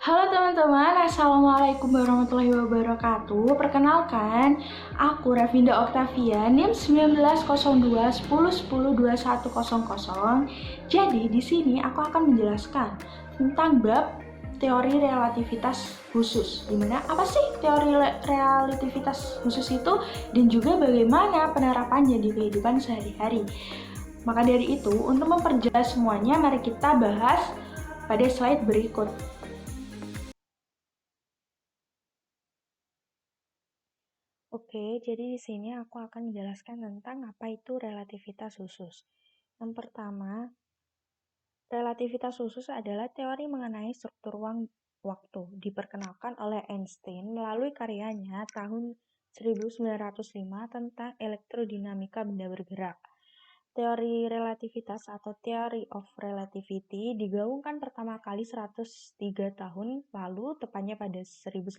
Halo teman-teman, Assalamualaikum warahmatullahi wabarakatuh. Perkenalkan, aku Ravinda Oktavia, NIM 1902 10 10 2100. Jadi di sini aku akan menjelaskan tentang bab teori relativitas khusus. Dimana apa sih teori relativitas khusus itu dan juga bagaimana penerapannya di kehidupan sehari-hari. Maka dari itu, untuk memperjelas semuanya, mari kita bahas pada slide berikut. Oke, jadi di sini aku akan menjelaskan tentang apa itu relativitas khusus. Yang pertama, relativitas khusus adalah teori mengenai struktur ruang waktu, diperkenalkan oleh Einstein melalui karyanya tahun 1905 tentang elektrodinamika benda bergerak. Teori relativitas atau Theory of Relativity digaungkan pertama kali 103 tahun lalu, tepatnya pada 1916,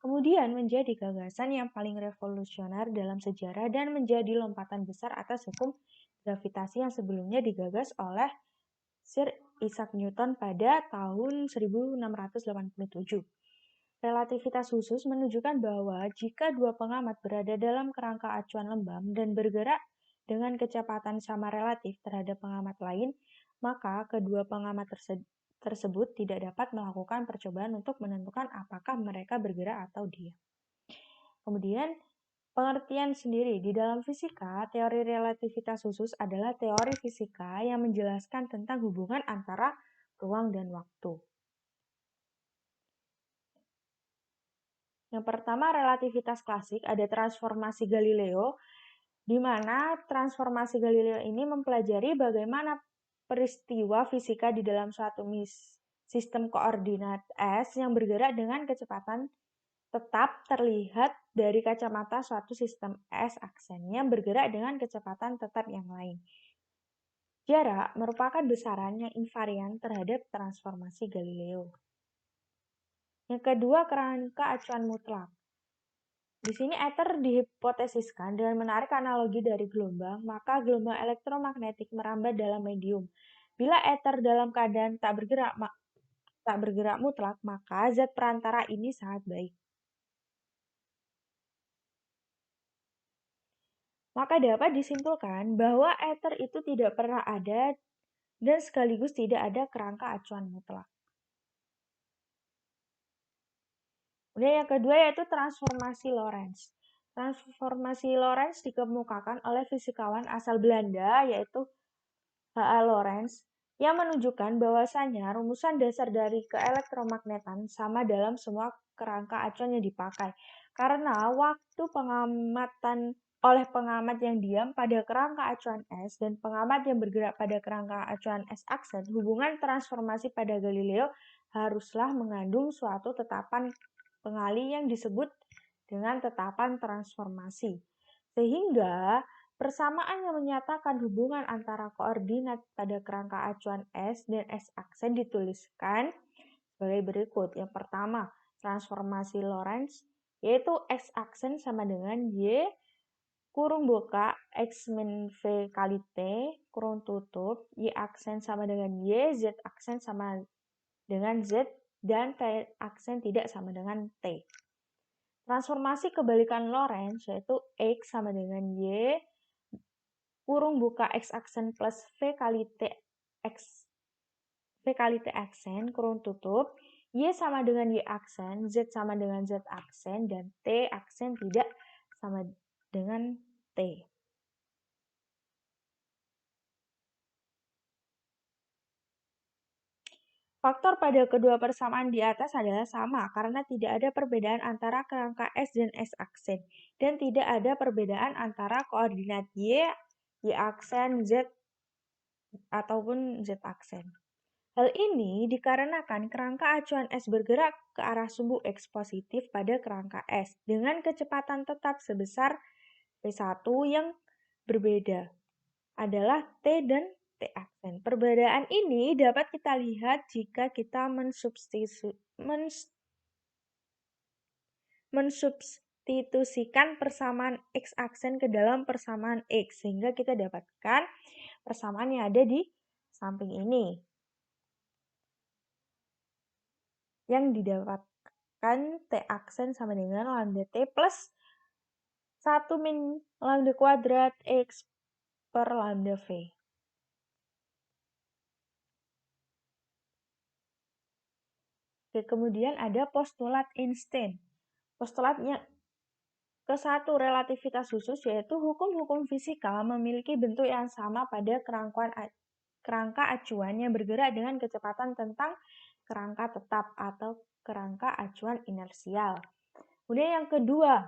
kemudian menjadi gagasan yang paling revolusioner dalam sejarah dan menjadi lompatan besar atas hukum gravitasi yang sebelumnya digagas oleh Sir Isaac Newton pada tahun 1687. Relativitas khusus menunjukkan bahwa jika dua pengamat berada dalam kerangka acuan lembam dan bergerak dengan kecepatan sama relatif terhadap pengamat lain, maka kedua pengamat tersebut tidak dapat melakukan percobaan untuk menentukan apakah mereka bergerak atau diam. Kemudian, pengertian sendiri di dalam fisika, teori relativitas khusus adalah teori fisika yang menjelaskan tentang hubungan antara ruang dan waktu. Yang pertama, relativitas klasik, ada transformasi Galileo, di mana transformasi Galileo ini mempelajari bagaimana peristiwa fisika di dalam suatu sistem koordinat S yang bergerak dengan kecepatan tetap terlihat dari kacamata suatu sistem S aksen yang bergerak dengan kecepatan tetap yang lain. Jarak merupakan besaran yang invarian terhadap transformasi Galileo. Yang kedua, kerangka acuan mutlak. Di sini ether dihipotesiskan dengan menarik analogi dari gelombang, maka gelombang elektromagnetik merambat dalam medium. Bila ether dalam keadaan tak bergerak mutlak, maka zat perantara ini sangat baik. Maka dapat disimpulkan bahwa ether itu tidak pernah ada dan sekaligus tidak ada kerangka acuan mutlak. Kemudian yang kedua yaitu transformasi Lorentz. Transformasi Lorentz dikemukakan oleh fisikawan asal Belanda yaitu H.A. Lorentz yang menunjukkan bahwasannya rumusan dasar dari keelektromagnetan sama dalam semua kerangka acuan yang dipakai. Karena waktu pengamatan oleh pengamat yang diam pada kerangka acuan S dan pengamat yang bergerak pada kerangka acuan S aksen, hubungan transformasi pada Galileo haruslah mengandung suatu tetapan pengali yang disebut dengan tetapan transformasi. Sehingga persamaan yang menyatakan hubungan antara koordinat pada kerangka acuan S dan S aksen dituliskan sebagai berikut. Yang pertama, transformasi Lorentz, yaitu X aksen sama dengan Y kurung buka X min V kali T kurung tutup, Y aksen sama dengan Y, Z aksen sama dengan Z, dan T aksen tidak sama dengan T. Transformasi kebalikan Lorentz yaitu X sama dengan Y kurung buka X aksen plus V kali T aksen kurung tutup, Y sama dengan Y aksen, Z sama dengan Z aksen, dan T aksen tidak sama dengan T. Faktor pada kedua persamaan di atas adalah sama karena tidak ada perbedaan antara kerangka S dan S aksen dan tidak ada perbedaan antara koordinat Y aksen, Z ataupun Z aksen. Hal ini dikarenakan kerangka acuan S bergerak ke arah sumbu X positif pada kerangka S dengan kecepatan tetap sebesar V1 yang berbeda adalah T dan T aksen. Perbedaan ini dapat kita lihat jika kita mensubstitusikan persamaan X aksen ke dalam persamaan X, sehingga kita dapatkan persamaan yang ada di samping ini. yang didapatkan T aksen sama dengan lambda T plus 1 min lambda kuadrat X per lambda V. Oke, kemudian ada postulat Einstein. Postulatnya ke-1 relativitas khusus, yaitu hukum-hukum fisika memiliki bentuk yang sama pada kerangka acuan yang bergerak dengan kecepatan tentang kerangka tetap atau kerangka acuan inersial. Kemudian yang kedua,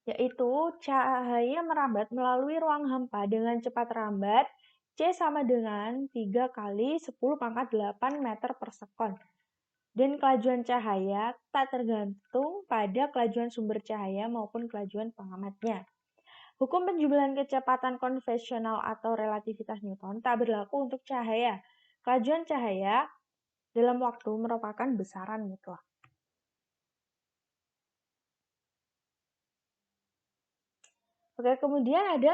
yaitu cahaya merambat melalui ruang hampa dengan cepat rambat C sama dengan 3 kali 10 pangkat 8 meter per sekon. Dan kelajuan cahaya tak tergantung pada kelajuan sumber cahaya maupun kelajuan pengamatnya. Hukum penjumlahan kecepatan konvensional atau relativitas Newton tak berlaku untuk cahaya. Kelajuan cahaya dalam waktu merupakan besaran mutlak. Oke, kemudian ada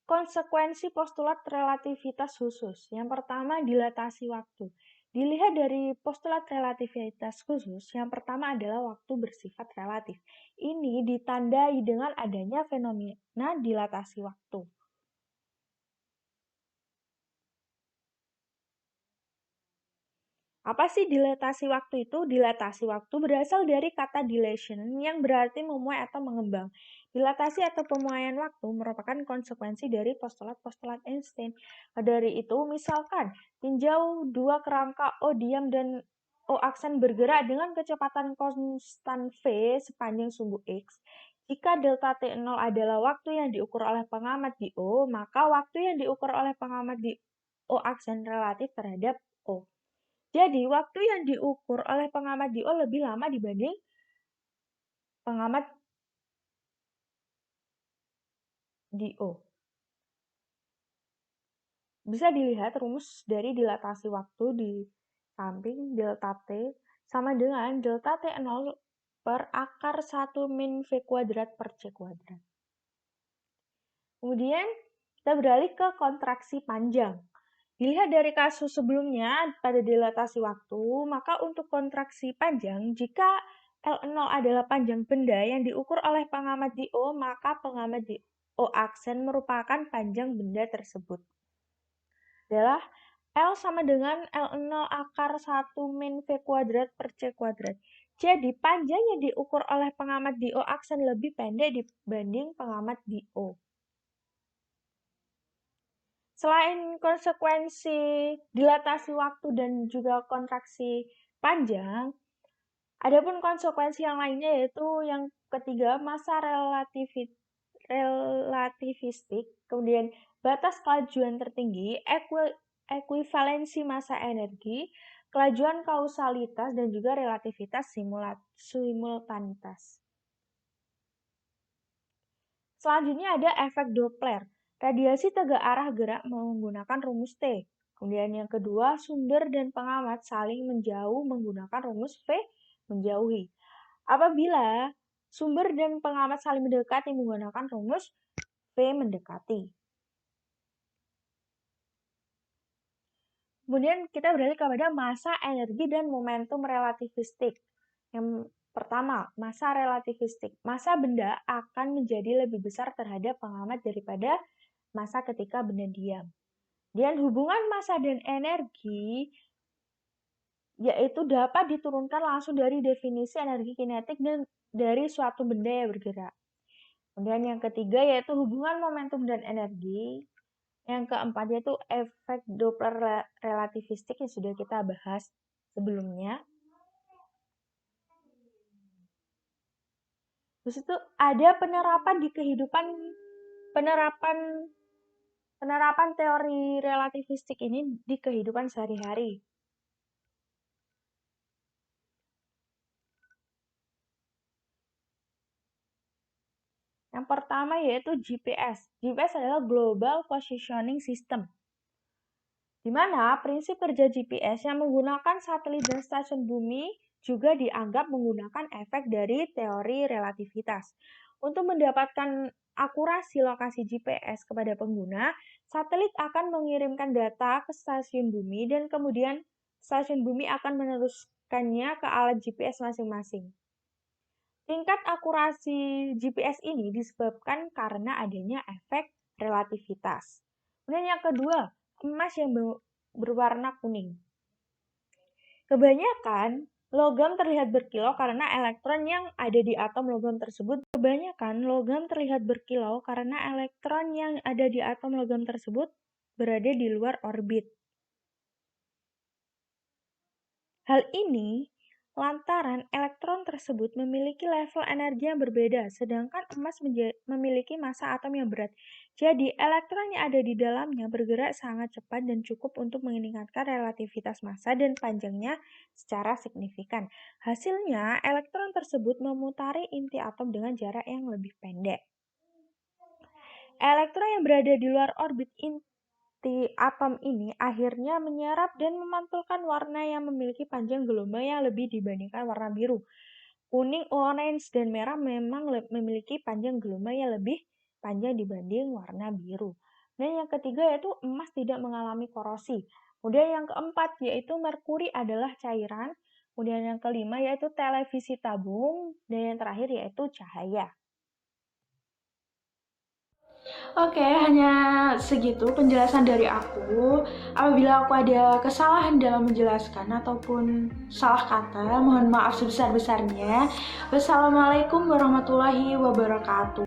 konsekuensi postulat relativitas khusus. Yang pertama, dilatasi waktu. Dilihat dari postulat relativitas khusus, yang pertama adalah waktu bersifat relatif. Ini ditandai dengan adanya fenomena dilatasi waktu. Apa sih dilatasi waktu itu? Dilatasi waktu berasal dari kata dilation yang berarti memuai atau mengembang. Dilatasi atau pemuaian waktu merupakan konsekuensi dari postulat-postulat Einstein. Dari itu, misalkan tinjau dua kerangka O diam dan O aksen bergerak dengan kecepatan konstan V sepanjang sumbu X. Jika delta T0 adalah waktu yang diukur oleh pengamat di O, maka waktu yang diukur oleh pengamat di O aksen relatif terhadap O. Jadi, waktu yang diukur oleh pengamat di O lebih lama dibanding pengamat di O. Bisa dilihat rumus dari dilatasi waktu di samping delta T sama dengan delta T0 per akar 1 min V kuadrat per C kuadrat. Kemudian, kita beralih ke kontraksi panjang. Dilihat dari kasus sebelumnya pada dilatasi waktu, maka untuk kontraksi panjang, jika L0 adalah panjang benda yang diukur oleh pengamat di O, maka pengamat di O aksen merupakan panjang benda tersebut. Adalah L sama dengan L0 akar 1 min V kuadrat per C kuadrat. Jadi panjang yang diukur oleh pengamat di O aksen lebih pendek dibanding pengamat di O. Selain konsekuensi dilatasi waktu dan juga kontraksi panjang, adapun konsekuensi yang lainnya yaitu yang ketiga masa relativistik, kemudian batas kelajuan tertinggi, ekuivalensi massa energi, kelajuan kausalitas, dan juga relativitas simultanitas. Selanjutnya ada efek Doppler. Radiasi tegak arah gerak menggunakan rumus T. Kemudian yang kedua, sumber dan pengamat saling menjauh menggunakan rumus V menjauhi. Apabila sumber dan pengamat saling mendekati menggunakan rumus V mendekati. Kemudian kita beralih kepada massa, energi, dan momentum relativistik. Yang pertama, massa relativistik. Massa benda akan menjadi lebih besar terhadap pengamat daripada massa ketika benda diam. Dan hubungan massa dan energi yaitu dapat diturunkan langsung dari definisi energi kinetik dan dari suatu benda yang bergerak. Kemudian yang ketiga yaitu hubungan momentum dan energi. Yang keempat yaitu efek Doppler relativistik yang sudah kita bahas sebelumnya. Terus itu ada penerapan di kehidupan, penerapan teori relativistik ini di kehidupan sehari-hari. Yang pertama yaitu GPS. GPS adalah Global Positioning System, di mana prinsip kerja GPS yang menggunakan satelit dan stasiun bumi juga dianggap menggunakan efek dari teori relativitas. Untuk mendapatkan akurasi lokasi GPS kepada pengguna, satelit akan mengirimkan data ke stasiun bumi dan kemudian stasiun bumi akan meneruskannya ke alat GPS masing-masing. Tingkat akurasi GPS ini disebabkan karena adanya efek relativitas. Kemudian yang kedua, emas yang berwarna kuning. Kebanyakan logam terlihat berkilau karena elektron yang ada di atom logam tersebut. Berada di luar orbit. Hal ini lantaran elektron tersebut memiliki level energi yang berbeda, sedangkan emas memiliki massa atom yang berat. Jadi, elektron yang ada di dalamnya bergerak sangat cepat dan cukup untuk meningkatkan relativitas massa dan panjangnya secara signifikan. Hasilnya, elektron tersebut memutari inti atom dengan jarak yang lebih pendek. Elektron yang berada di luar orbit inti atom ini akhirnya menyerap dan memantulkan warna yang memiliki panjang gelombang yang lebih dibandingkan warna biru. Kuning, orange, dan merah memang memiliki panjang gelombang yang lebih panjang dibanding warna biru. Dan yang ketiga yaitu emas tidak mengalami korosi. Kemudian yang keempat yaitu merkuri adalah cairan. Kemudian yang kelima yaitu televisi tabung. Dan yang terakhir yaitu cahaya. Oke, hanya segitu penjelasan dari aku. Apabila aku ada kesalahan dalam menjelaskan ataupun salah kata, mohon maaf sebesar-besarnya. Wassalamualaikum warahmatullahi wabarakatuh.